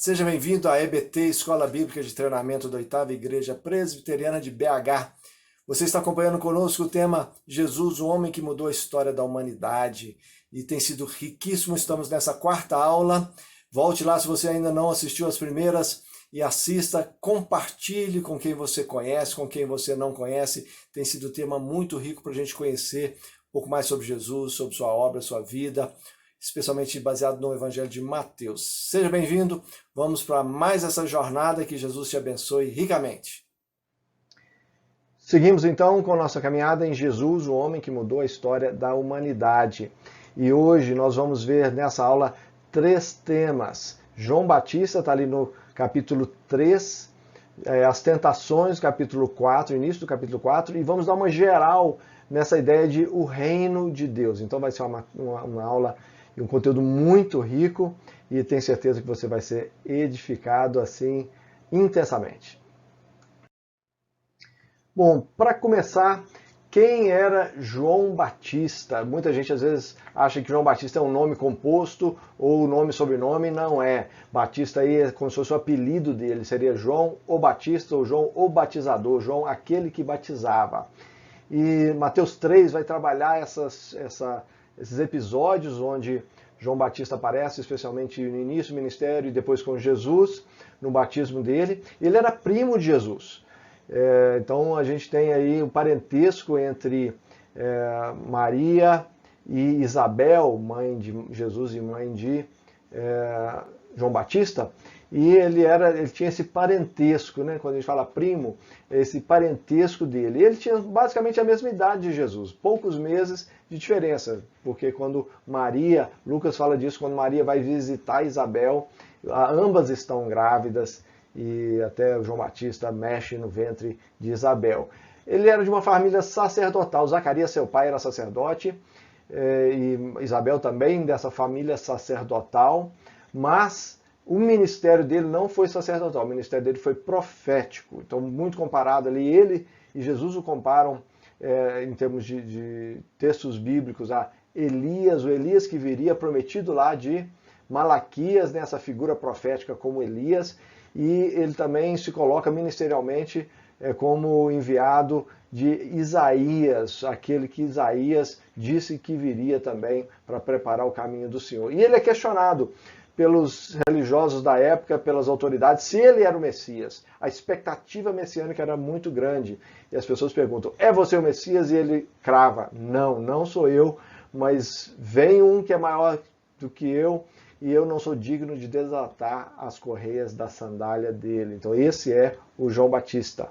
Seja bem-vindo à EBT, Escola Bíblica de Treinamento da Oitava Igreja Presbiteriana de BH. Você está acompanhando conosco o tema Jesus, o homem que mudou a história da humanidade. E tem sido riquíssimo, estamos nessa quarta aula. Volte lá se você ainda não assistiu às primeiras e assista, compartilhe com quem você conhece, com quem você não conhece. Tem sido um tema muito rico para a gente conhecer um pouco mais sobre Jesus, sobre sua obra, sua vida, especialmente baseado no Evangelho de Mateus. Seja bem-vindo, vamos para mais essa jornada, que Jesus te abençoe ricamente. Seguimos então com nossa caminhada em Jesus, o homem que mudou a história da humanidade. E hoje nós vamos ver nessa aula 3 temas. João Batista está ali no capítulo 3, as tentações, capítulo 4, início do capítulo 4, e vamos dar uma geral nessa ideia de o reino de Deus. Então vai ser uma aula e um conteúdo muito rico e tenho certeza que você vai ser edificado assim intensamente. Bom, para começar, quem era João Batista? Muita gente às vezes acha que João Batista é um nome composto ou nome e sobrenome, não é. Batista aí é como se fosse o apelido dele, seria João o Batista ou João o Batizador, João aquele que batizava. E Mateus 3 vai trabalhar esses episódios onde João Batista aparece, especialmente no início do ministério e depois com Jesus, no batismo dele. Ele era primo de Jesus. Então a gente tem aí um parentesco entre Maria e Isabel, mãe de Jesus e mãe de João Batista. E ele tinha esse parentesco, né? Quando a gente fala primo, esse parentesco dele. Ele tinha basicamente a mesma idade de Jesus, poucos meses de diferença, porque quando Maria, Lucas fala disso, quando Maria vai visitar Isabel, ambas estão grávidas e até João Batista mexe no ventre de Isabel. Ele era de uma família sacerdotal, Zacarias, seu pai, era sacerdote, e Isabel também dessa família sacerdotal, mas o ministério dele não foi sacerdotal, o ministério dele foi profético. Então, muito comparado ali, ele e Jesus o comparam em termos de textos bíblicos a Elias, o Elias que viria prometido lá de Malaquias, nessa figura profética como Elias, e ele também se coloca ministerialmente como enviado de Isaías, aquele que Isaías disse que viria também para preparar o caminho do Senhor. E ele é questionado pelos religiosos da época, pelas autoridades, se ele era o Messias. A expectativa messiânica era muito grande. E as pessoas perguntam, é você o Messias? E ele crava, não sou eu, mas vem um que é maior do que eu, e eu não sou digno de desatar as correias da sandália dele. Então esse é o João Batista.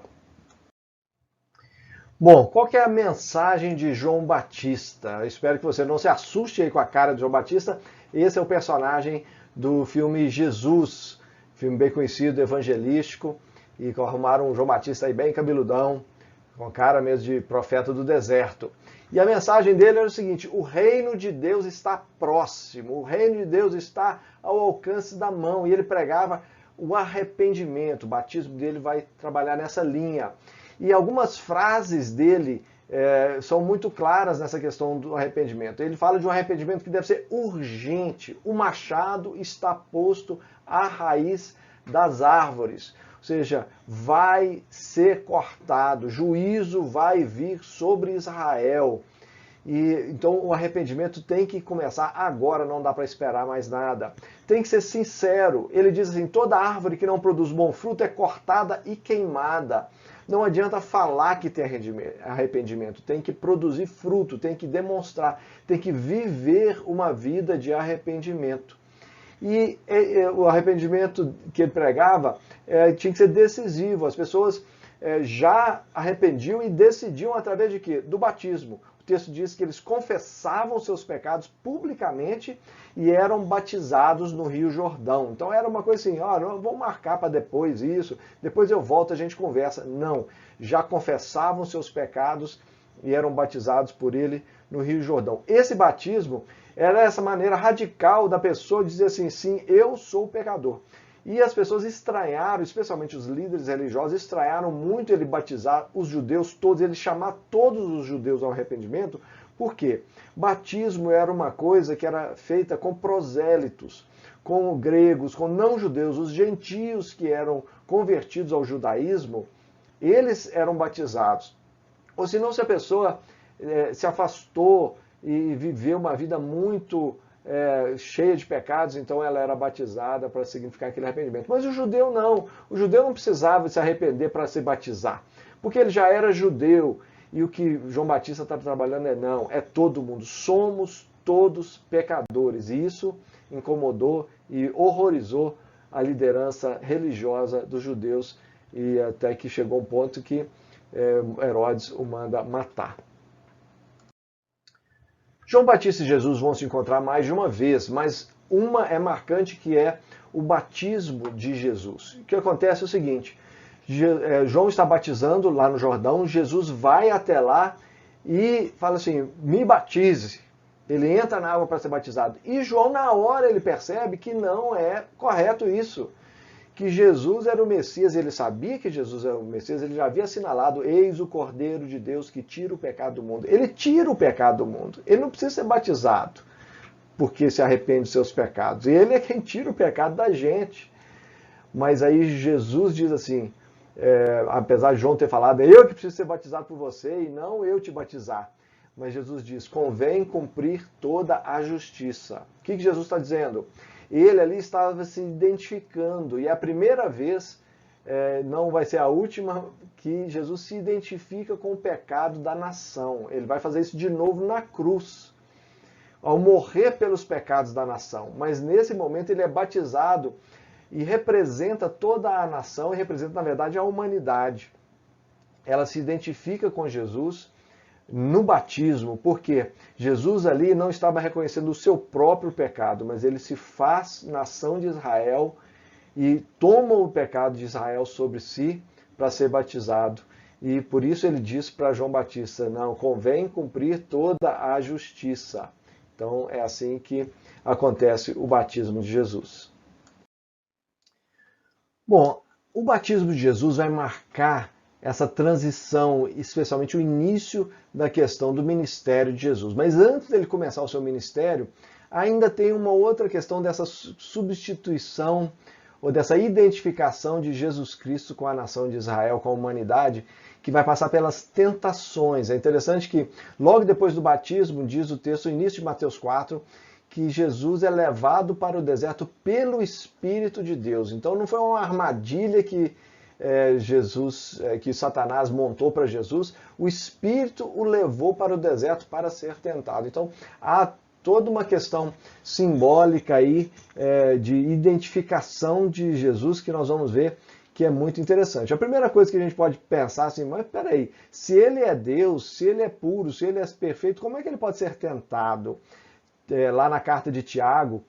Bom, qual que é a mensagem de João Batista? Eu espero que você não se assuste aí com a cara de João Batista. Esse é o personagem do filme Jesus, filme bem conhecido, evangelístico, e arrumaram um João Batista aí bem cabeludão, com cara mesmo de profeta do deserto. E a mensagem dele era o seguinte: o reino de Deus está próximo, o reino de Deus está ao alcance da mão. E ele pregava o arrependimento, o batismo dele vai trabalhar nessa linha. E algumas frases dele são muito claras nessa questão do arrependimento. Ele fala de um arrependimento que deve ser urgente. O machado está posto à raiz das árvores. Ou seja, vai ser cortado, juízo vai vir sobre Israel. E então o arrependimento tem que começar agora, não dá para esperar mais nada. Tem que ser sincero. Ele diz assim: toda árvore que não produz bom fruto é cortada e queimada. Não adianta falar que tem arrependimento, tem que produzir fruto, tem que demonstrar, tem que viver uma vida de arrependimento. E o arrependimento que ele pregava tinha que ser decisivo. As pessoas já arrependiam e decidiam através de quê? Do batismo. O texto diz que eles confessavam seus pecados publicamente e eram batizados no Rio Jordão. Então era uma coisa assim, vamos marcar para depois isso, depois eu volto, a gente conversa. Não, já confessavam seus pecados e eram batizados por ele no Rio Jordão. Esse batismo era essa maneira radical da pessoa dizer assim, sim, eu sou pecador. E as pessoas estranharam, especialmente os líderes religiosos, estranharam muito ele batizar os judeus todos, ele chamar todos os judeus ao arrependimento. Por quê? Batismo era uma coisa que era feita com prosélitos, com gregos, com não-judeus. Os gentios que eram convertidos ao judaísmo, eles eram batizados. Ou senão, se a pessoa se afastou e viveu uma vida muito cheia de pecados, então ela era batizada para significar aquele arrependimento. Mas o judeu não. O judeu não precisava se arrepender para se batizar, porque ele já era judeu. E o que João Batista está trabalhando é todo mundo. Somos todos pecadores. E isso incomodou e horrorizou a liderança religiosa dos judeus, e até que chegou um ponto que Herodes o manda matar. João Batista e Jesus vão se encontrar mais de uma vez, mas uma é marcante, que é o batismo de Jesus. O que acontece é o seguinte: João está batizando lá no Jordão, Jesus vai até lá e fala assim, me batize. Ele entra na água para ser batizado. E João, na hora, ele percebe que não é correto isso, que Jesus era o Messias. Ele sabia que Jesus era o Messias, ele já havia assinalado, eis o Cordeiro de Deus que tira o pecado do mundo. Ele tira o pecado do mundo, ele não precisa ser batizado, porque se arrepende dos seus pecados. Ele é quem tira o pecado da gente. Mas aí Jesus diz assim, apesar de João ter falado, eu que preciso ser batizado por você e não eu te batizar. Mas Jesus diz, convém cumprir toda a justiça. O que Jesus está dizendo? Ele ali estava se identificando, e é a primeira vez, não vai ser a última, que Jesus se identifica com o pecado da nação. Ele vai fazer isso de novo na cruz, ao morrer pelos pecados da nação. Mas nesse momento ele é batizado e representa toda a nação, e representa, na verdade, a humanidade. Ela se identifica com Jesus no batismo, porque Jesus ali não estava reconhecendo o seu próprio pecado, mas ele se faz nação de Israel e toma o pecado de Israel sobre si para ser batizado. E por isso ele diz para João Batista, não, convém cumprir toda a justiça. Então é assim que acontece o batismo de Jesus. Bom, o batismo de Jesus vai marcar essa transição, especialmente o início da questão do ministério de Jesus. Mas antes dele começar o seu ministério, ainda tem uma outra questão dessa substituição ou dessa identificação de Jesus Cristo com a nação de Israel, com a humanidade, que vai passar pelas tentações. É interessante que logo depois do batismo, diz o texto, no início de Mateus 4, que Jesus é levado para o deserto pelo Espírito de Deus. Então não foi uma armadilha que que Satanás montou para Jesus, o Espírito o levou para o deserto para ser tentado. Então há toda uma questão simbólica aí de identificação de Jesus que nós vamos ver, que é muito interessante. A primeira coisa que a gente pode pensar assim, mas peraí, se ele é Deus, se ele é puro, se ele é perfeito, como é que ele pode ser tentado? Lá na carta de Tiago,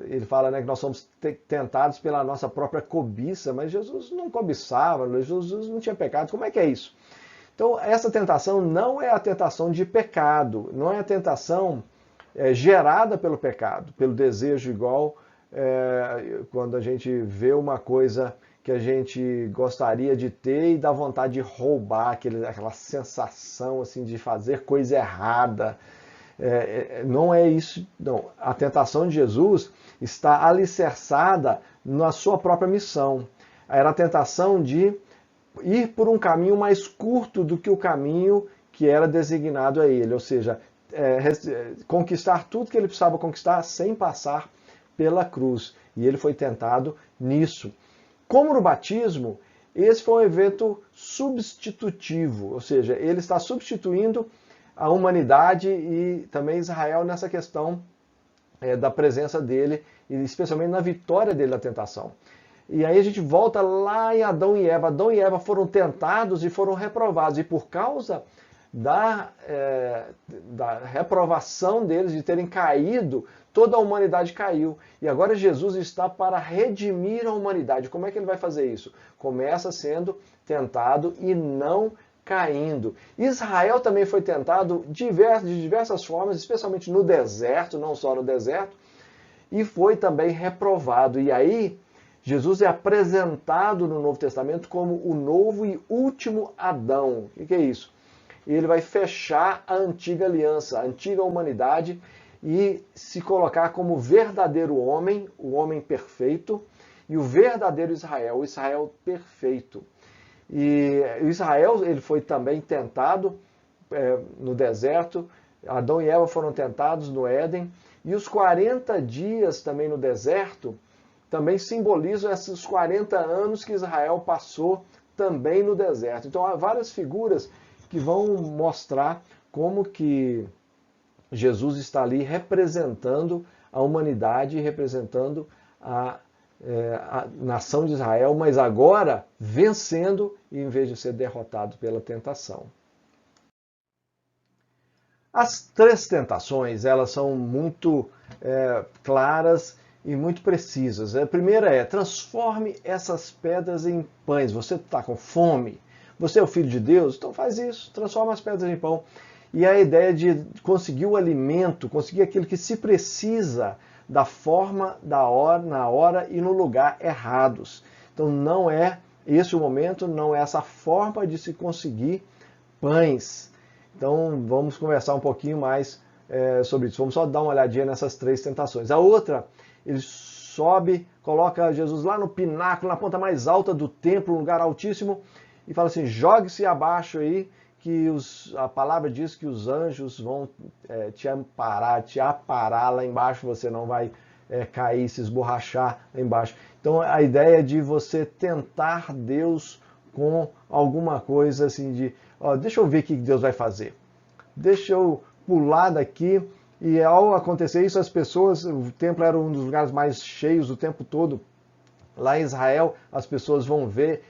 ele fala, né, que nós somos tentados pela nossa própria cobiça, mas Jesus não cobiçava, Jesus não tinha pecado. Como é que é isso? Então, essa tentação não é a tentação de pecado, não é a tentação gerada pelo pecado, pelo desejo, igual quando a gente vê uma coisa que a gente gostaria de ter e dá vontade de roubar, aquela sensação assim, de fazer coisa errada. Não é isso, não. A tentação de Jesus está alicerçada na sua própria missão. Era a tentação de ir por um caminho mais curto do que o caminho que era designado a ele, ou seja, conquistar tudo que ele precisava conquistar sem passar pela cruz. E ele foi tentado nisso. Como no batismo, esse foi um evento substitutivo, ou seja, ele está substituindo a humanidade e também Israel nessa questão da presença dele, e especialmente na vitória dele na tentação. E aí a gente volta lá em Adão e Eva. Adão e Eva foram tentados e foram reprovados, e por causa da reprovação deles, de terem caído, toda a humanidade caiu. E agora Jesus está para redimir a humanidade. Como é que ele vai fazer isso? Começa sendo tentado e não caindo. Israel também foi tentado de diversas formas, especialmente no deserto, não só no deserto, e foi também reprovado. E aí Jesus é apresentado no Novo Testamento como o novo e último Adão. O que é isso? Ele vai fechar a antiga aliança, a antiga humanidade, e se colocar como verdadeiro homem, o homem perfeito, e o verdadeiro Israel, o Israel perfeito. E Israel, ele foi também tentado no deserto, Adão e Eva foram tentados no Éden, e os 40 dias também no deserto também simbolizam esses 40 anos que Israel passou também no deserto. Então há várias figuras que vão mostrar como que Jesus está ali representando a humanidade, representando a nação de Israel, mas agora vencendo em vez de ser derrotado pela tentação. As 3 tentações, elas são muito claras e muito precisas. A primeira é: transforme essas pedras em pães. Você está com fome? Você é o Filho de Deus? Então faz isso, transforma as pedras em pão. E a ideia de conseguir o alimento, conseguir aquilo que se precisa da forma, na hora e no lugar errados. Então não é esse o momento, não é essa forma de se conseguir pães. Então vamos conversar um pouquinho mais sobre isso. Vamos só dar uma olhadinha nessas 3 tentações. A outra, ele sobe, coloca Jesus lá no pináculo, na ponta mais alta do templo, um lugar altíssimo, e fala assim: jogue-se abaixo aí, que a palavra diz que os anjos vão te aparar lá embaixo, você não vai cair, se esborrachar lá embaixo. Então a ideia de você tentar Deus com alguma coisa assim de, deixa eu ver o que Deus vai fazer. Deixa eu pular daqui. E ao acontecer isso, as pessoas, o templo era um dos lugares mais cheios o tempo todo. Lá em Israel, as pessoas vão ver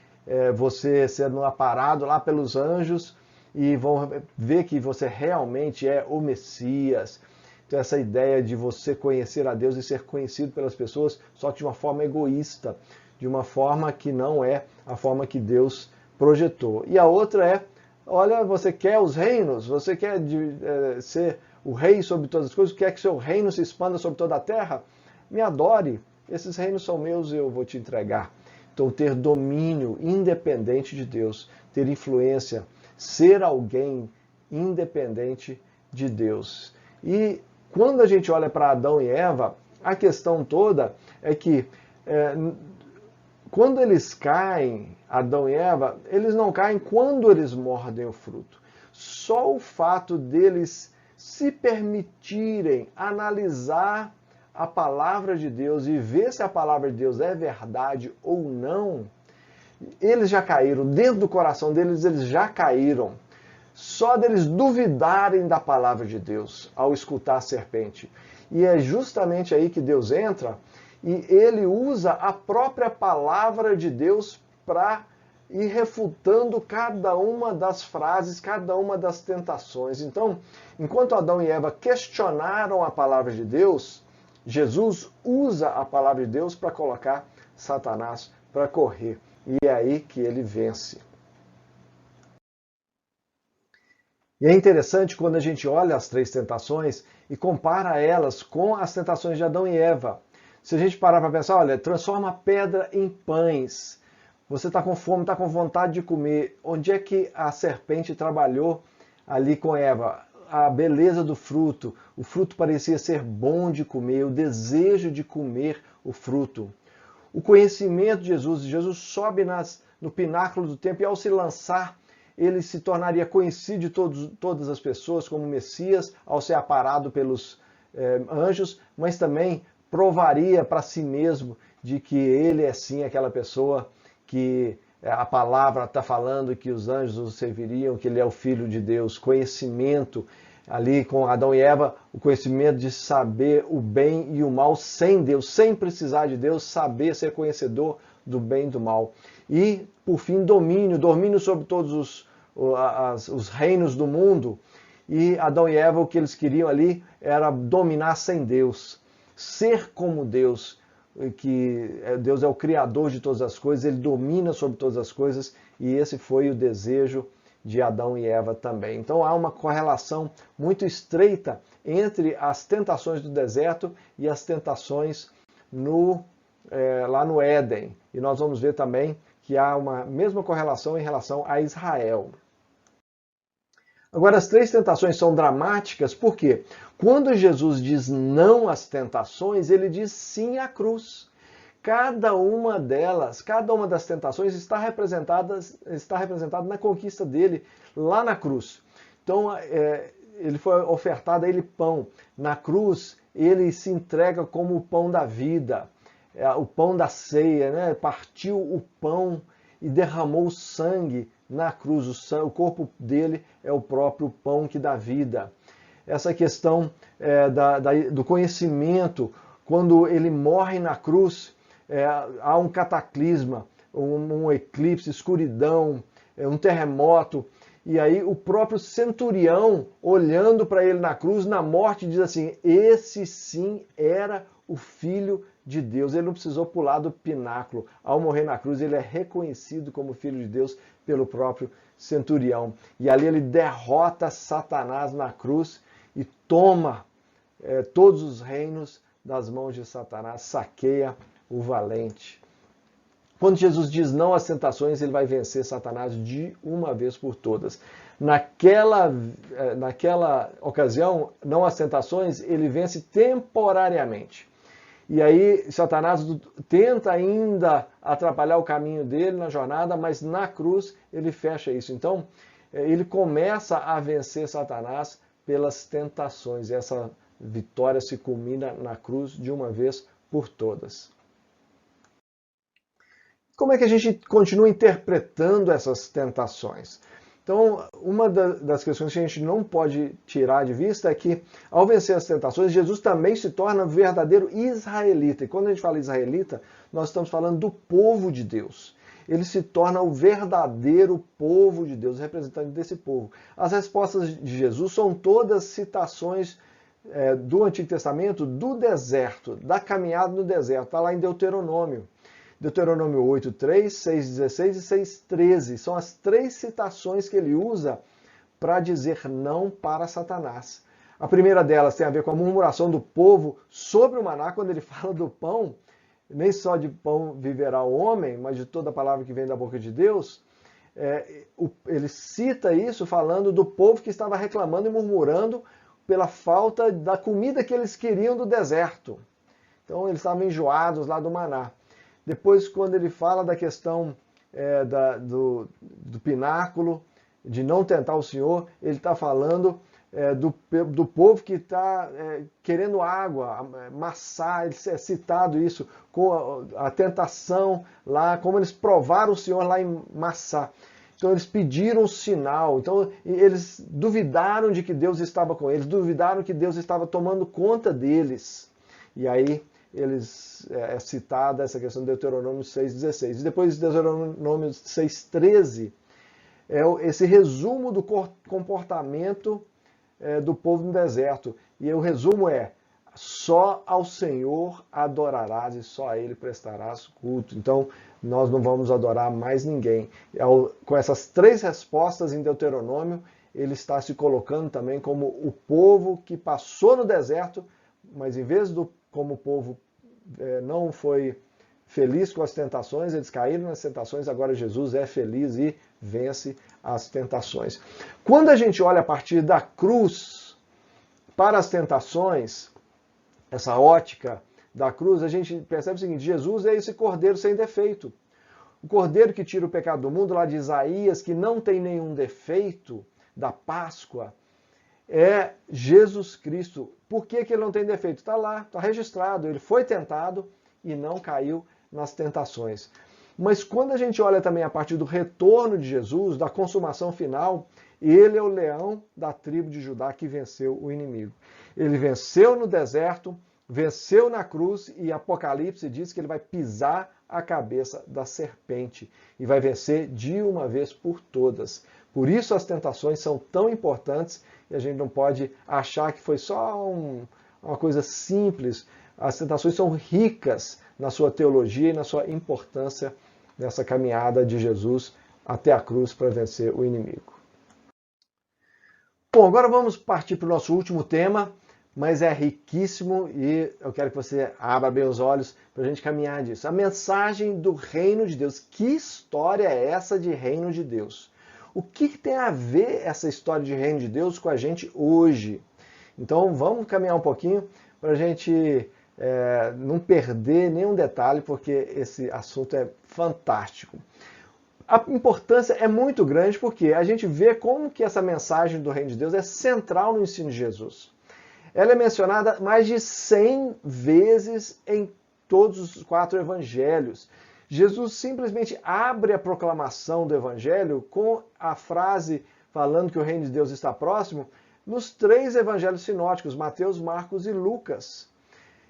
você sendo aparado lá pelos anjos e vão ver que você realmente é o Messias. Então essa ideia de você conhecer a Deus e ser conhecido pelas pessoas, só que de uma forma egoísta, de uma forma que não é a forma que Deus projetou. E a outra é: olha, você quer os reinos, você quer ser o rei sobre todas as coisas, quer que seu reino se expanda sobre toda a terra? Me adore, esses reinos são meus e eu vou te entregar. Então ter domínio independente de Deus, ter influência, ser alguém independente de Deus. E quando a gente olha para Adão e Eva, a questão toda é que quando eles caem, Adão e Eva, eles não caem quando eles mordem o fruto. Só o fato deles se permitirem analisar a palavra de Deus e ver se a palavra de Deus é verdade ou não, eles já caíram. Dentro do coração deles, eles já caíram. Só deles duvidarem da palavra de Deus ao escutar a serpente. E é justamente aí que Deus entra e ele usa a própria palavra de Deus para ir refutando cada uma das frases, cada uma das tentações. Então, enquanto Adão e Eva questionaram a palavra de Deus, Jesus usa a palavra de Deus para colocar Satanás para correr. E é aí que ele vence. E é interessante quando a gente olha as 3 tentações e compara elas com as tentações de Adão e Eva. Se a gente parar para pensar, olha, transforma a pedra em pães. Você está com fome, está com vontade de comer. Onde é que a serpente trabalhou ali com Eva? A beleza do fruto. O fruto parecia ser bom de comer, o desejo de comer o fruto. O conhecimento de Jesus. Jesus sobe no pináculo do templo e ao se lançar, ele se tornaria conhecido de todas as pessoas como Messias, ao ser aparado pelos anjos, mas também provaria para si mesmo de que ele é sim aquela pessoa que a palavra está falando, que os anjos o serviriam, que ele é o Filho de Deus. Conhecimento ali com Adão e Eva, o conhecimento de saber o bem e o mal sem Deus, sem precisar de Deus, saber ser conhecedor do bem e do mal. E, por fim, domínio sobre todos os reinos do mundo. E Adão e Eva, o que eles queriam ali era dominar sem Deus, ser como Deus, que Deus é o Criador de todas as coisas, ele domina sobre todas as coisas, e esse foi o desejo de Adão e Eva também. Então há uma correlação muito estreita entre as tentações do deserto e as tentações no lá no Éden. E nós vamos ver também que há uma mesma correlação em relação a Israel. Agora, as 3 tentações são dramáticas porque quando Jesus diz não às tentações, ele diz sim à cruz. Cada uma delas, cada uma das tentações está representada na conquista dele lá na cruz. Então, ele foi ofertado a ele pão. Na cruz, ele se entrega como o pão da vida, o pão da ceia, né? Partiu o pão e derramou sangue na cruz. O corpo dele é o próprio pão que dá vida. Essa questão do conhecimento, quando ele morre na cruz, há um cataclisma, um eclipse, escuridão, um terremoto. E aí o próprio centurião, olhando para ele na cruz, na morte, diz assim, esse sim era o Filho de Deus. Ele não precisou pular do pináculo. Ao morrer na cruz, ele é reconhecido como Filho de Deus pelo próprio centurião. E ali ele derrota Satanás na cruz e toma todos os reinos das mãos de Satanás, saqueia o valente. Quando Jesus diz não às tentações, ele vai vencer Satanás de uma vez por todas. Naquela ocasião, não às tentações, ele vence temporariamente. E aí Satanás tenta ainda atrapalhar o caminho dele na jornada, mas na cruz ele fecha isso. Então, ele começa a vencer Satanás pelas tentações. E essa vitória se culmina na cruz de uma vez por todas. Como é que a gente continua interpretando essas tentações? Então, uma das questões que a gente não pode tirar de vista é que, ao vencer as tentações, Jesus também se torna verdadeiro israelita. E quando a gente fala israelita, nós estamos falando do povo de Deus. Ele se torna o verdadeiro povo de Deus, representante desse povo. As respostas de Jesus são todas citações do Antigo Testamento, do deserto, da caminhada no deserto. Está lá em Deuteronômio. Deuteronômio 8:3, 6:16 e 6:13. São as 3 citações que ele usa para dizer não para Satanás. A primeira delas tem a ver com a murmuração do povo sobre o maná, quando ele fala do pão, nem só de pão viverá o homem, mas de toda a palavra que vem da boca de Deus. Ele cita isso falando do povo que estava reclamando e murmurando pela falta da comida que eles queriam do deserto. Então eles estavam enjoados lá do maná. Depois, quando ele fala da questão do pináculo, de não tentar o Senhor, ele está falando do povo que está querendo água, Massá, ele é citado isso, com a tentação lá, como eles provaram o Senhor lá em Massá. Então eles pediram um sinal, então eles duvidaram de que Deus estava com eles, duvidaram que Deus estava tomando conta deles. E aí é citada essa questão de Deuteronômio 6:16. E depois de Deuteronômio 6:13, esse resumo do comportamento do povo no deserto. E o resumo é: só ao Senhor adorarás e só a Ele prestarás culto. Então, nós não vamos adorar mais ninguém. Com essas 3 respostas em Deuteronômio, ele está se colocando também como o povo que passou no deserto, mas em vez como o povo não foi feliz com as tentações, eles caíram nas tentações, agora Jesus é feliz e vence as tentações. Quando a gente olha a partir da cruz para as tentações, essa ótica da cruz, a gente percebe o seguinte: Jesus é esse cordeiro sem defeito. O cordeiro que tira o pecado do mundo, lá de Isaías, que não tem nenhum defeito, da Páscoa, é Jesus Cristo. Por que ele não tem defeito? Está lá, está registrado. Ele foi tentado e não caiu nas tentações. Mas quando a gente olha também a partir do retorno de Jesus, da consumação final, ele é o leão da tribo de Judá que venceu o inimigo. Ele venceu no deserto, venceu na cruz, e Apocalipse diz que ele vai pisar a cabeça da serpente e vai vencer de uma vez por todas. Por isso as tentações são tão importantes e a gente não pode achar que foi só uma coisa simples. As tentações são ricas na sua teologia e na sua importância nessa caminhada de Jesus até a cruz para vencer o inimigo. Bom, agora vamos partir para o nosso último tema, mas é riquíssimo e eu quero que você abra bem os olhos para a gente caminhar disso. A mensagem do reino de Deus. Que história é essa de reino de Deus? O que tem a ver essa história de reino de Deus com a gente hoje? Então vamos caminhar um pouquinho para a gente não perder nenhum detalhe, porque esse assunto é fantástico. A importância é muito grande porque a gente vê como que essa mensagem do reino de Deus é central no ensino de Jesus. Ela é mencionada mais de 100 vezes em todos os 4 evangelhos. Jesus simplesmente abre a proclamação do evangelho com a frase falando que o reino de Deus está próximo nos 3 evangelhos sinóticos, Mateus, Marcos e Lucas.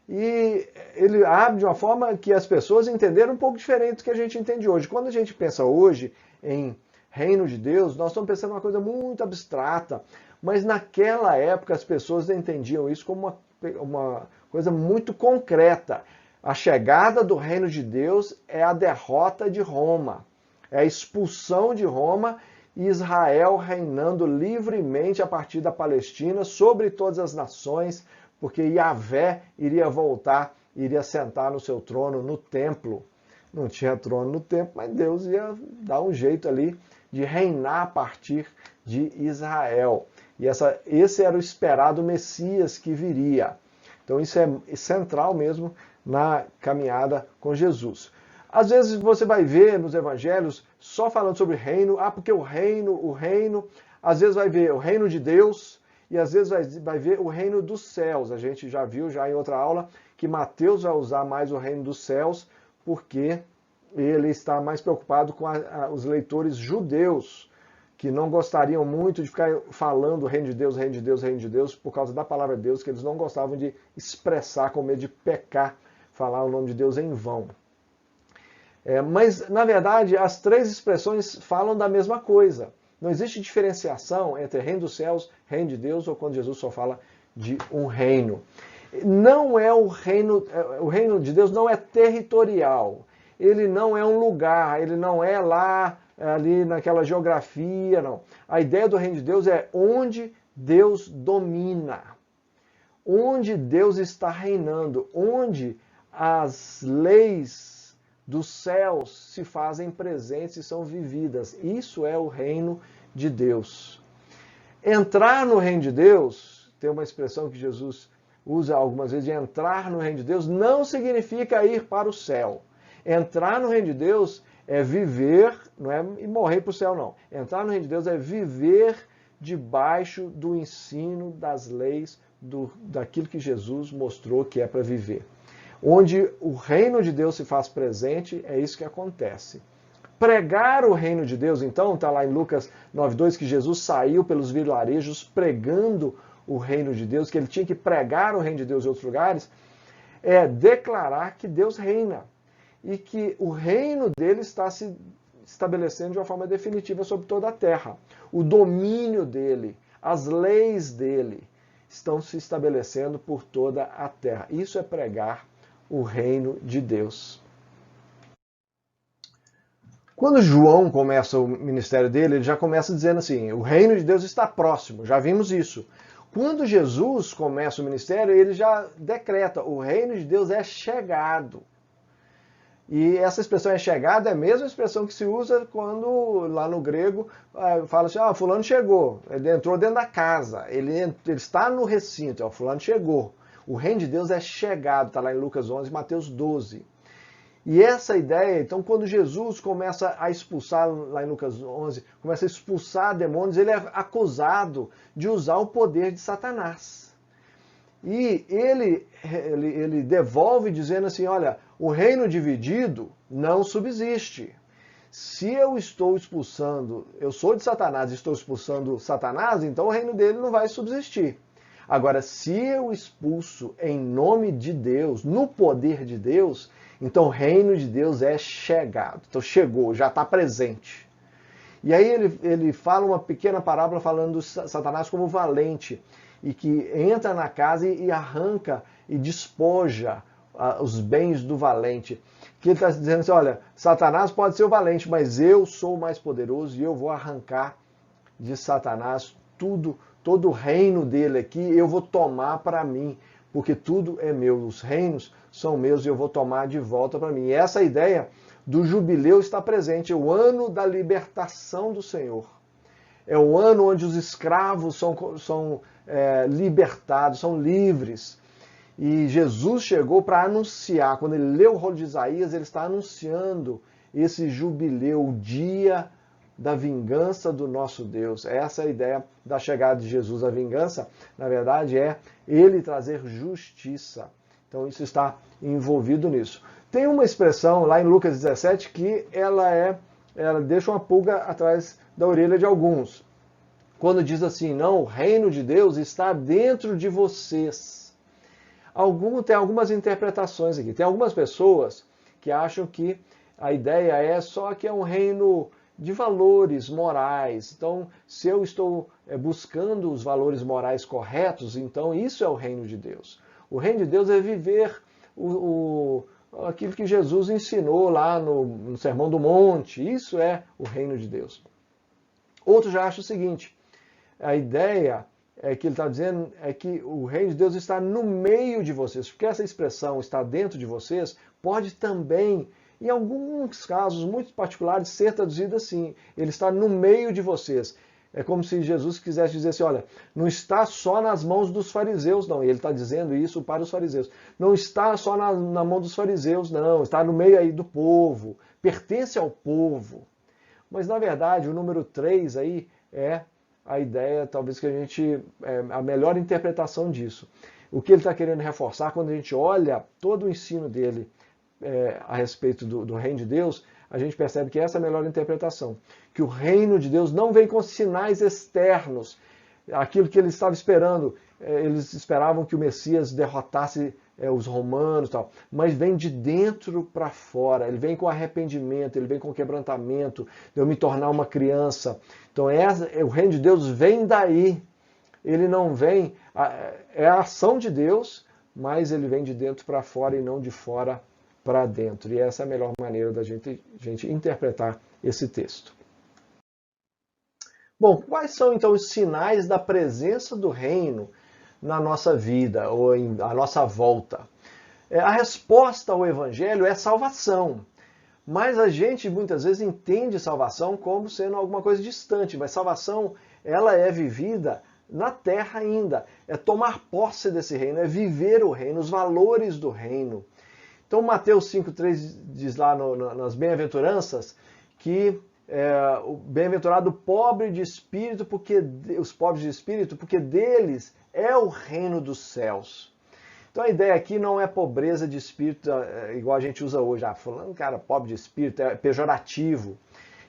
E ele abre de uma forma que as pessoas entenderam um pouco diferente do que a gente entende hoje. Quando a gente pensa hoje em reino de Deus, nós estamos pensando em uma coisa muito abstrata, mas naquela época as pessoas entendiam isso como uma coisa muito concreta. A chegada do reino de Deus é a derrota de Roma, é a expulsão de Roma e Israel reinando livremente a partir da Palestina sobre todas as nações, porque Yahvé iria voltar, iria sentar no seu trono no templo. Não tinha trono no templo, mas Deus ia dar um jeito ali de reinar a partir de Israel. E esse era o esperado Messias que viria. Então isso é central mesmo na caminhada com Jesus. Às vezes você vai ver nos evangelhos só falando sobre reino, porque o reino, às vezes vai ver o reino de Deus, e às vezes vai ver o reino dos céus. A gente já viu já em outra aula que Mateus vai usar mais o reino dos céus porque ele está mais preocupado com os leitores judeus, que não gostariam muito de ficar falando reino de Deus, reino de Deus, reino de Deus, por causa da palavra de Deus, que eles não gostavam de expressar com medo de pecar, falar o nome de Deus em vão. Mas, na verdade, as 3 expressões falam da mesma coisa. Não existe diferenciação entre reino dos céus, reino de Deus, ou quando Jesus só fala de um reino. Não é o reino de Deus não é territorial. Ele não é um lugar, ele não é lá, ali naquela geografia, não. A ideia do reino de Deus é onde Deus domina, onde Deus está reinando, onde as leis dos céus se fazem presentes e são vividas. Isso é o reino de Deus. Entrar no reino de Deus, tem uma expressão que Jesus usa algumas vezes, de entrar no reino de Deus, não significa ir para o céu. Entrar no reino de Deus é viver, não é morrer para o céu, não. Entrar no reino de Deus é viver debaixo do ensino das leis, daquilo que Jesus mostrou que é para viver. Onde o reino de Deus se faz presente, é isso que acontece. Pregar o reino de Deus, então, está lá em Lucas 9:2, que Jesus saiu pelos vilarejos pregando o reino de Deus, que ele tinha que pregar o reino de Deus em outros lugares, é declarar que Deus reina e que o reino dele está se estabelecendo de uma forma definitiva sobre toda a terra. O domínio dele, as leis dele estão se estabelecendo por toda a terra. Isso é pregar o reino de Deus. Quando João começa o ministério dele, ele já começa dizendo assim, o reino de Deus está próximo, já vimos isso. Quando Jesus começa o ministério, ele já decreta, o reino de Deus é chegado. E essa expressão é chegada é a mesma expressão que se usa quando, lá no grego, fala assim, fulano chegou, ele entrou dentro da casa, ele está no recinto, fulano chegou. O reino de Deus é chegado, está lá em Lucas 11 e Mateus 12. E essa ideia, então, quando Jesus começa a expulsar, lá em Lucas 11, começa a expulsar demônios, ele é acusado de usar o poder de Satanás. E ele devolve dizendo assim, olha, o reino dividido não subsiste. Se eu estou expulsando, eu sou de Satanás e estou expulsando Satanás, então o reino dele não vai subsistir. Agora, se eu expulso em nome de Deus, no poder de Deus, então o reino de Deus é chegado. Então chegou, já está presente. E aí ele fala uma pequena parábola falando de Satanás como valente, e que entra na casa e arranca e despoja os bens do valente. Que ele está dizendo assim, olha, Satanás pode ser o valente, mas eu sou o mais poderoso e eu vou arrancar de Satanás todo o reino dele aqui eu vou tomar para mim, porque tudo é meu, os reinos são meus e eu vou tomar de volta para mim. E essa ideia do jubileu está presente, é o ano da libertação do Senhor. É o ano onde os escravos são libertados, são livres. E Jesus chegou para anunciar, quando ele leu o rolo de Isaías, ele está anunciando esse jubileu, o dia da vingança do nosso Deus. Essa é a ideia da chegada de Jesus. A vingança, na verdade, é ele trazer justiça. Então isso está envolvido nisso. Tem uma expressão lá em Lucas 17 que ela deixa uma pulga atrás da orelha de alguns. Quando diz assim, não, o reino de Deus está dentro de vocês. Tem algumas interpretações aqui. Tem algumas pessoas que acham que a ideia é só que é um reino de valores morais. Então, se eu estou buscando os valores morais corretos, então isso é o reino de Deus. O reino de Deus é viver aquilo que Jesus ensinou lá no Sermão do Monte. Isso é o reino de Deus. Outros já acham o seguinte, a ideia que ele está dizendo é que o reino de Deus está no meio de vocês, porque essa expressão está dentro de vocês pode também, em alguns casos muito particulares, ser traduzida assim, ele está no meio de vocês. É como se Jesus quisesse dizer assim, olha, não está só nas mãos dos fariseus, não. E ele está dizendo isso para os fariseus. Não está só na mão dos fariseus, não. Está no meio aí do povo. Pertence ao povo. Mas, na verdade, o número 3 aí é a ideia, talvez, que a melhor interpretação disso. O que ele está querendo reforçar, quando a gente olha todo o ensino dele a respeito do reino de Deus, a gente percebe que essa é a melhor interpretação. Que o reino de Deus não vem com sinais externos, aquilo que eles estavam esperando. Eles esperavam que o Messias derrotasse os romanos e tal, mas vem de dentro para fora, ele vem com arrependimento, ele vem com quebrantamento, de eu me tornar uma criança. Então o reino de Deus vem daí, ele não vem, é a ação de Deus, mas ele vem de dentro para fora e não de fora para dentro. E essa é a melhor maneira da gente interpretar esse texto. Bom, quais são então os sinais da presença do reino na nossa vida ou à nossa volta? A resposta ao evangelho é salvação. Mas a gente muitas vezes entende salvação como sendo alguma coisa distante, mas salvação ela é vivida na terra ainda. É tomar posse desse reino, é viver o reino, os valores do reino. Então Mateus 5,3 diz lá nas bem-aventuranças que o bem-aventurado pobre de espírito, os pobres de espírito, porque deles é o reino dos céus. Então a ideia aqui não é pobreza de espírito igual a gente usa hoje. Fulano, cara, pobre de espírito, é pejorativo.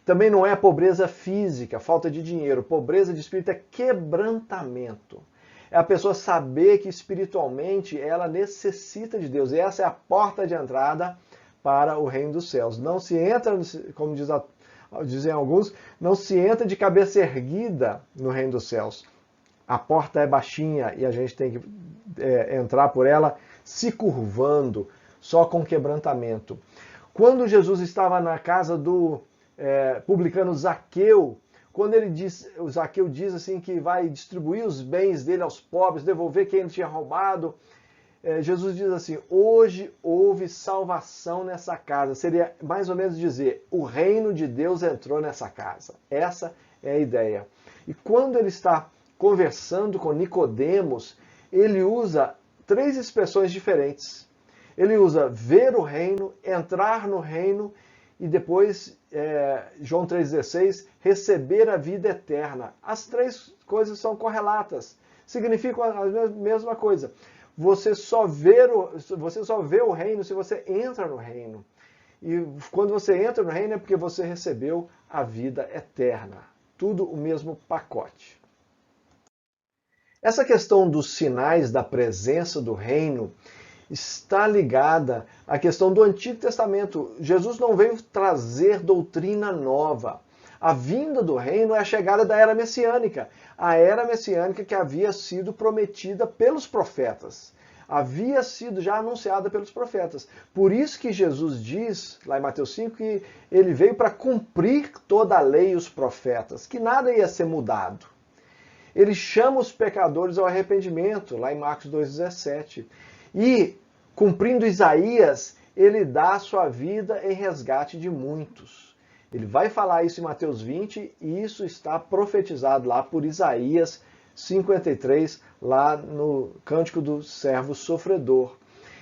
Também não é pobreza física, falta de dinheiro. Pobreza de espírito é quebrantamento. É a pessoa saber que espiritualmente ela necessita de Deus. E essa é a porta de entrada para o reino dos céus. Não se entra, como dizem alguns, não se entra de cabeça erguida no reino dos céus. A porta é baixinha e a gente tem que entrar por ela se curvando, só com quebrantamento. Quando Jesus estava na casa do publicano Zaqueu, quando o Zaqueu diz assim que vai distribuir os bens dele aos pobres, devolver quem ele tinha roubado, Jesus diz assim, hoje houve salvação nessa casa. Seria mais ou menos dizer, o reino de Deus entrou nessa casa. Essa é a ideia. E quando ele está conversando com Nicodemos, ele usa 3 expressões diferentes. Ele usa ver o reino, entrar no reino e depois, João 3,16, receber a vida eterna. As 3 coisas são correlatas, significam a mesma coisa. Você só vê o reino se você entra no reino. E quando você entra no reino é porque você recebeu a vida eterna. Tudo o mesmo pacote. Essa questão dos sinais da presença do reino está ligada à questão do Antigo Testamento. Jesus não veio trazer doutrina nova. A vinda do reino é a chegada da era messiânica. A era messiânica que havia sido prometida pelos profetas. Havia sido já anunciada pelos profetas. Por isso que Jesus diz, lá em Mateus 5, que ele veio para cumprir toda a lei e os profetas, que nada ia ser mudado. Ele chama os pecadores ao arrependimento, lá em Marcos 2,17. E, cumprindo Isaías, ele dá a sua vida em resgate de muitos. Ele vai falar isso em Mateus 20 e isso está profetizado lá por Isaías 53, lá no Cântico do Servo Sofredor.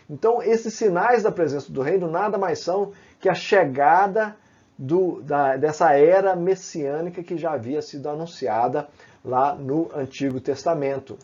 Então, esses sinais da presença do reino nada mais são que a chegada dessa era messiânica que já havia sido anunciada lá no Antigo Testamento.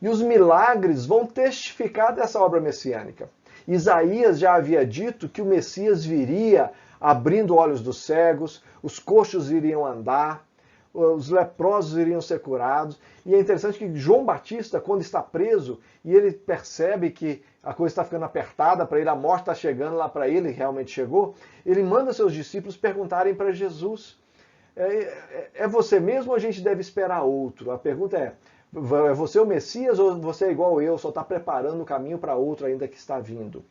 E os milagres vão testificar dessa obra messiânica. Isaías já havia dito que o Messias viria abrindo olhos dos cegos, os coxos iriam andar, os leprosos iriam ser curados. E é interessante que João Batista, quando está preso, e ele percebe que a coisa está ficando apertada para ele, a morte está chegando lá para ele, realmente chegou, ele manda seus discípulos perguntarem para Jesus, é você mesmo ou a gente deve esperar outro? A pergunta é você o Messias ou você é igual eu, só está preparando o caminho para outro ainda que está vindo?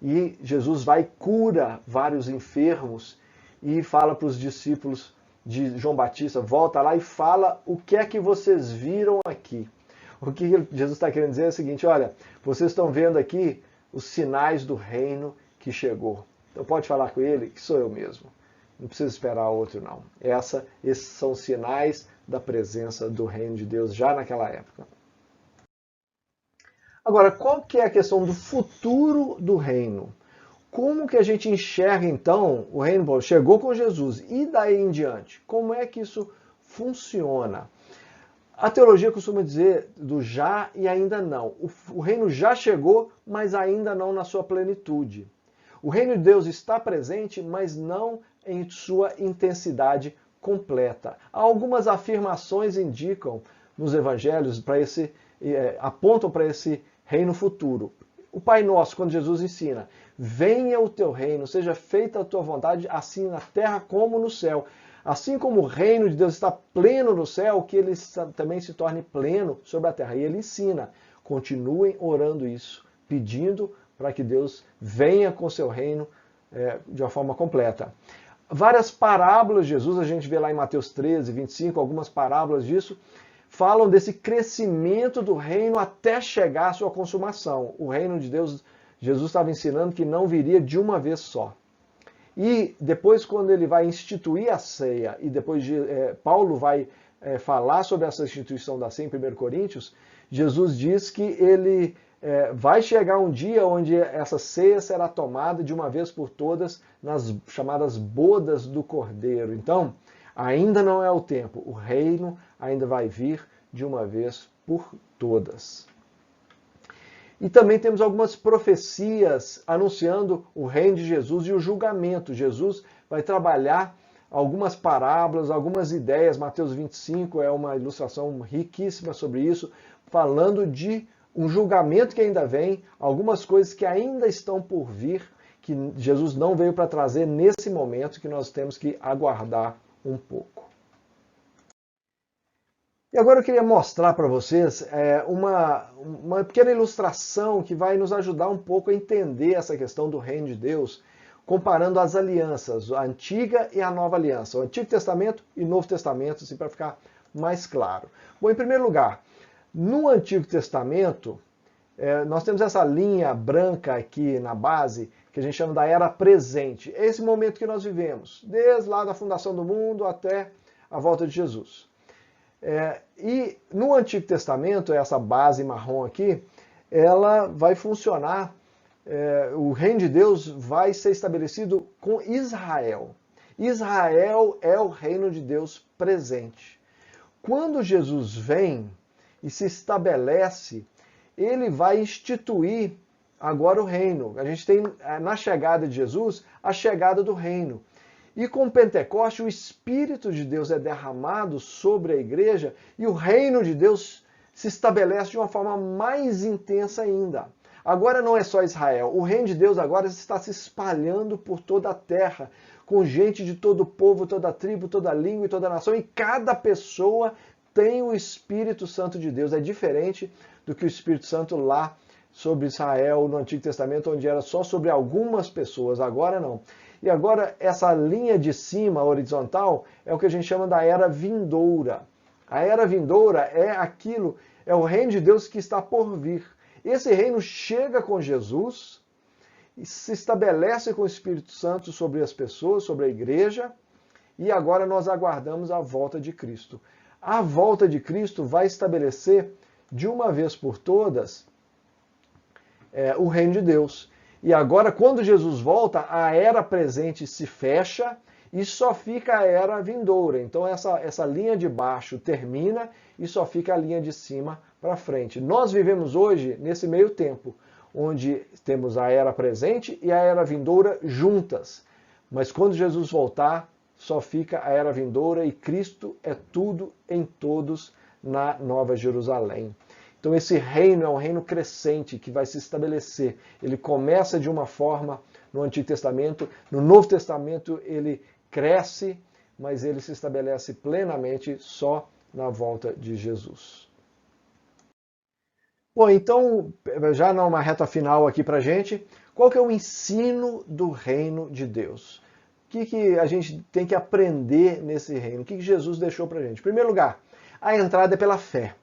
E Jesus vai e cura vários enfermos e fala para os discípulos de João Batista, volta lá e fala o que é que vocês viram aqui. O que Jesus está querendo dizer é o seguinte, olha, vocês estão vendo aqui os sinais do reino que chegou. Então pode falar com ele que sou eu mesmo. Não precisa esperar outro não. Esses são sinais da presença do reino de Deus já naquela época. Agora, qual que é a questão do futuro do reino? Como que a gente enxerga, então, o reino chegou com Jesus e daí em diante? Como é que isso funciona? A teologia costuma dizer do já e ainda não. O reino já chegou, mas ainda não na sua plenitude. O reino de Deus está presente, mas não em sua intensidade completa. Algumas afirmações indicam nos evangelhos apontam para esse reino futuro. O Pai Nosso, quando Jesus ensina, venha o teu reino, seja feita a tua vontade, assim na terra como no céu. Assim como o reino de Deus está pleno no céu, que ele também se torne pleno sobre a terra. E ele ensina, continuem orando isso, pedindo para que Deus venha com o seu reino de uma forma completa. Várias parábolas de Jesus, a gente vê lá em Mateus 13, 25, algumas parábolas disso, falam desse crescimento do reino até chegar à sua consumação. O reino de Deus, Jesus estava ensinando que não viria de uma vez só. E depois, quando ele vai instituir a ceia, e depois Paulo vai falar sobre essa instituição da ceia em 1 Coríntios, Jesus diz que ele vai chegar um dia onde essa ceia será tomada de uma vez por todas nas chamadas bodas do Cordeiro. Então, ainda não é o tempo, o reino ainda vai vir de uma vez por todas. E também temos algumas profecias anunciando o reino de Jesus e o julgamento. Jesus vai trabalhar algumas parábolas, algumas ideias. Mateus 25 é uma ilustração riquíssima sobre isso, falando de um julgamento que ainda vem, algumas coisas que ainda estão por vir, que Jesus não veio para trazer nesse momento, que nós temos que aguardar um pouco. E agora eu queria mostrar para vocês uma pequena ilustração que vai nos ajudar um pouco a entender essa questão do reino de Deus, comparando as alianças, a antiga e a nova aliança, o Antigo Testamento e o Novo Testamento, assim, para ficar mais claro. Bom, em primeiro lugar, no Antigo Testamento, nós temos essa linha branca aqui na base, que a gente chama da era presente. É esse momento que nós vivemos, desde lá da fundação do mundo até a volta de Jesus. E no Antigo Testamento, essa base marrom aqui, ela vai funcionar, o reino de Deus vai ser estabelecido com Israel. Israel é o reino de Deus presente. Quando Jesus vem e se estabelece, ele vai instituir agora o reino. A gente tem na chegada de Jesus a chegada do reino. E com Pentecoste, o Espírito de Deus é derramado sobre a igreja e o reino de Deus se estabelece de uma forma mais intensa ainda. Agora não é só Israel, o reino de Deus agora está se espalhando por toda a terra, com gente de todo povo, toda tribo, toda língua e toda nação, e cada pessoa tem o Espírito Santo de Deus. É diferente do que o Espírito Santo lá sobre Israel no Antigo Testamento, onde era só sobre algumas pessoas, agora não. E agora essa linha de cima, horizontal, é o que a gente chama da era vindoura. A era vindoura é aquilo, é o reino de Deus que está por vir. Esse reino chega com Jesus e se estabelece com o Espírito Santo sobre as pessoas, sobre a igreja, e agora nós aguardamos a volta de Cristo. A volta de Cristo vai estabelecer, de uma vez por todas, o reino de Deus. E agora, quando Jesus volta, a era presente se fecha e só fica a era vindoura. Então essa linha de baixo termina e só fica a linha de cima para frente. Nós vivemos hoje nesse meio tempo, onde temos a era presente e a era vindoura juntas. Mas quando Jesus voltar, só fica a era vindoura e Cristo é tudo em todos na Nova Jerusalém. Então esse reino é um reino crescente que vai se estabelecer. Ele começa de uma forma no Antigo Testamento, no Novo Testamento ele cresce, mas ele se estabelece plenamente só na volta de Jesus. Bom, então, já numa reta final aqui pra gente, qual que é o ensino do reino de Deus? O que a gente tem que aprender nesse reino? O que Jesus deixou pra gente? Em primeiro lugar, a entrada é pela fé.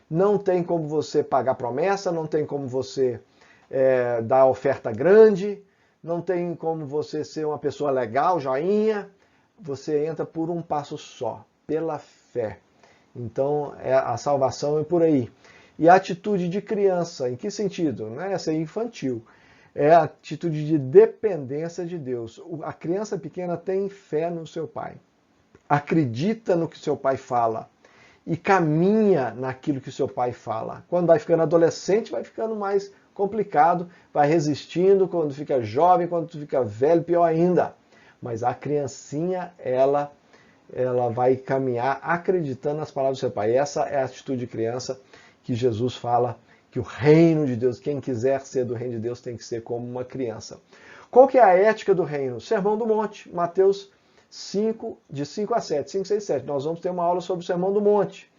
Não tem como você pagar promessa, não tem como você dar oferta grande, não tem como você ser uma pessoa legal, joinha. Você entra por um passo só, pela fé. Então, a salvação é por aí. E a atitude de criança, em que sentido? Não é ser infantil. É a atitude de dependência de Deus. A criança pequena tem fé no seu pai. Acredita no que seu pai fala. E caminha naquilo que o seu pai fala. Quando vai ficando adolescente, vai ficando mais complicado, vai resistindo, quando fica jovem, quando fica velho, pior ainda. Mas a criancinha, ela vai caminhar acreditando nas palavras do seu pai. Essa é a atitude de criança que Jesus fala, que o reino de Deus, quem quiser ser do reino de Deus tem que ser como uma criança. Qual que é a ética do reino? Sermão do Monte, Mateus 5, de 5 a 7, 5, 6, 7. Nós vamos ter uma aula sobre o Sermão do Monte.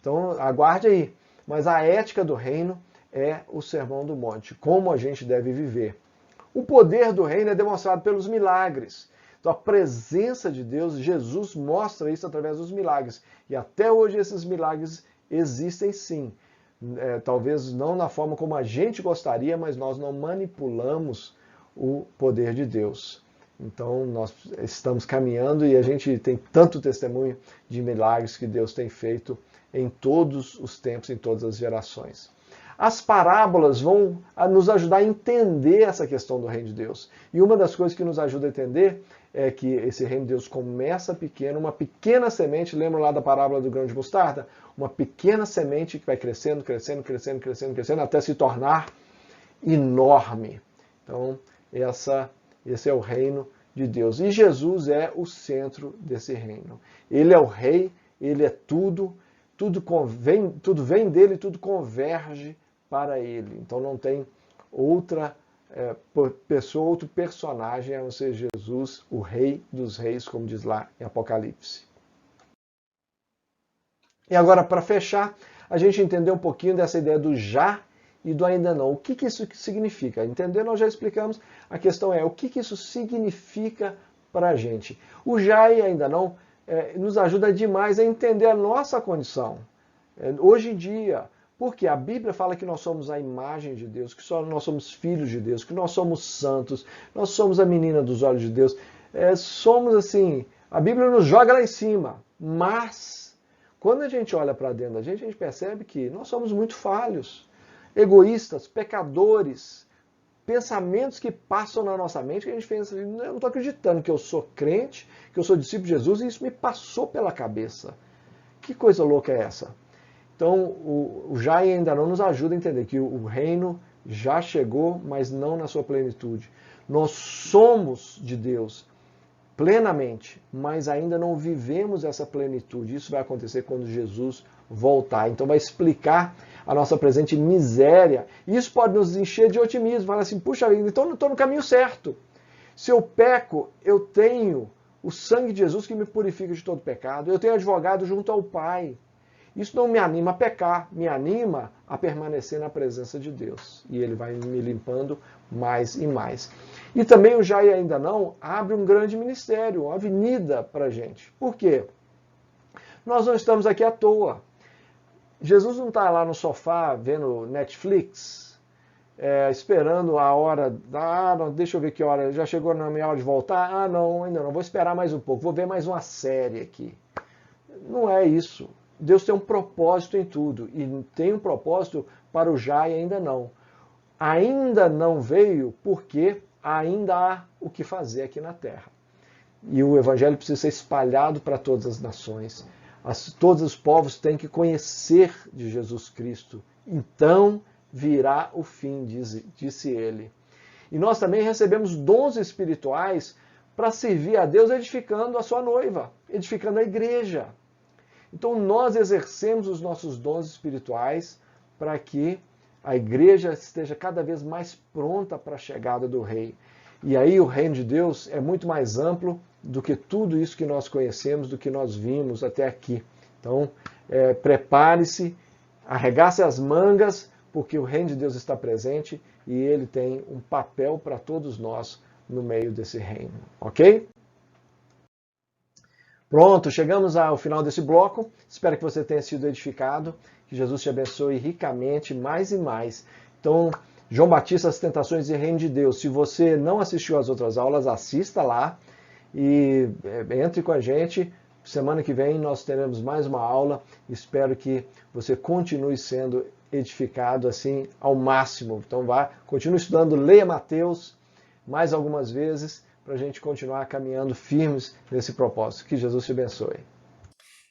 Então, aguarde aí. Mas a ética do reino é o Sermão do Monte, como a gente deve viver. O poder do reino é demonstrado pelos milagres. Então, a presença de Deus, Jesus mostra isso através dos milagres. E até hoje esses milagres existem sim. Talvez não na forma como a gente gostaria, mas nós não manipulamos o poder de Deus. Então, nós estamos caminhando e a gente tem tanto testemunho de milagres que Deus tem feito em todos os tempos, em todas as gerações. As parábolas vão nos ajudar a entender essa questão do reino de Deus. E uma das coisas que nos ajuda a entender é que esse reino de Deus começa pequeno, uma pequena semente, lembra lá da parábola do grão de mostarda? Uma pequena semente que vai crescendo, crescendo, crescendo, crescendo, crescendo, até se tornar enorme. Então, esse é o reino de Deus. E Jesus é o centro desse reino. Ele é o rei, ele é tudo vem dele, tudo converge para ele. Então não tem outra pessoa, outro personagem a não ser Jesus, o rei dos reis, como diz lá em Apocalipse. E agora, para fechar, a gente entender um pouquinho dessa ideia do já e do ainda não. O que isso significa? Entender, nós já explicamos. A questão é, o que isso significa para a gente? O já e ainda não nos ajuda demais a entender a nossa condição. Hoje em dia, porque a Bíblia fala que nós somos a imagem de Deus, que nós somos filhos de Deus, que nós somos santos, nós somos a menina dos olhos de Deus. Somos assim, a Bíblia nos joga lá em cima, mas quando a gente olha para dentro da gente, a gente percebe que nós somos muito falhos, egoístas, pecadores, pensamentos que passam na nossa mente, que a gente pensa, eu não estou acreditando que eu sou crente, que eu sou discípulo de Jesus, e isso me passou pela cabeça. Que coisa louca é essa? Então, o já e ainda não nos ajuda a entender que o reino já chegou, mas não na sua plenitude. Nós somos de Deus plenamente, mas ainda não vivemos essa plenitude. Isso vai acontecer quando Jesus voltar. Então vai explicar a nossa presente miséria. Isso pode nos encher de otimismo. Falar assim, puxa vida, então não estou no caminho certo. Se eu peco, eu tenho o sangue de Jesus que me purifica de todo pecado. Eu tenho advogado junto ao Pai. Isso não me anima a pecar, me anima a permanecer na presença de Deus. E Ele vai me limpando mais e mais. E também o já e ainda não abre um grande ministério, uma avenida para a gente. Por quê? Nós não estamos aqui à toa. Jesus não está lá no sofá vendo Netflix, esperando a hora. Não, deixa eu ver que hora. Já chegou na minha hora de voltar? Não, ainda não. Vou esperar mais um pouco. Vou ver mais uma série aqui. Não é isso. Deus tem um propósito em tudo. E tem um propósito para o já e ainda não. Ainda não veio porque ainda há o que fazer aqui na Terra. E o Evangelho precisa ser espalhado para todas as nações. Todos os povos têm que conhecer de Jesus Cristo. Então virá o fim, disse ele. E nós também recebemos dons espirituais para servir a Deus edificando a sua noiva, edificando a igreja. Então nós exercemos os nossos dons espirituais para que a igreja esteja cada vez mais pronta para a chegada do Rei. E aí o reino de Deus é muito mais amplo do que tudo isso que nós conhecemos, do que nós vimos até aqui. Então, prepare-se, arregace as mangas, porque o reino de Deus está presente e ele tem um papel para todos nós no meio desse reino, ok? Pronto, chegamos ao final desse bloco. Espero que você tenha sido edificado, que Jesus te abençoe ricamente, mais e mais. Então, João Batista, as Tentações e Reino de Deus. Se você não assistiu às outras aulas, assista lá e entre com a gente. Semana que vem nós teremos mais uma aula. Espero que você continue sendo edificado assim ao máximo. Então continue estudando, leia Mateus mais algumas vezes para a gente continuar caminhando firmes nesse propósito. Que Jesus te abençoe.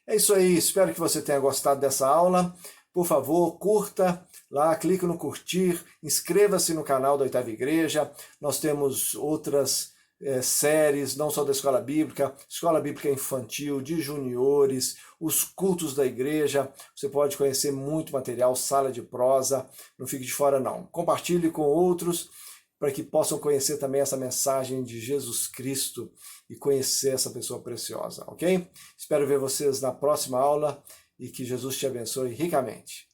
É isso aí, espero que você tenha gostado dessa aula. Por favor, curta lá, clique no curtir, inscreva-se no canal da Oitava Igreja. Nós temos outras séries, não só da Escola Bíblica Infantil, de juniores, os cultos da igreja. Você pode conhecer muito material, sala de prosa, não fique de fora não. Compartilhe com outros para que possam conhecer também essa mensagem de Jesus Cristo e conhecer essa pessoa preciosa, ok? Espero ver vocês na próxima aula e que Jesus te abençoe ricamente.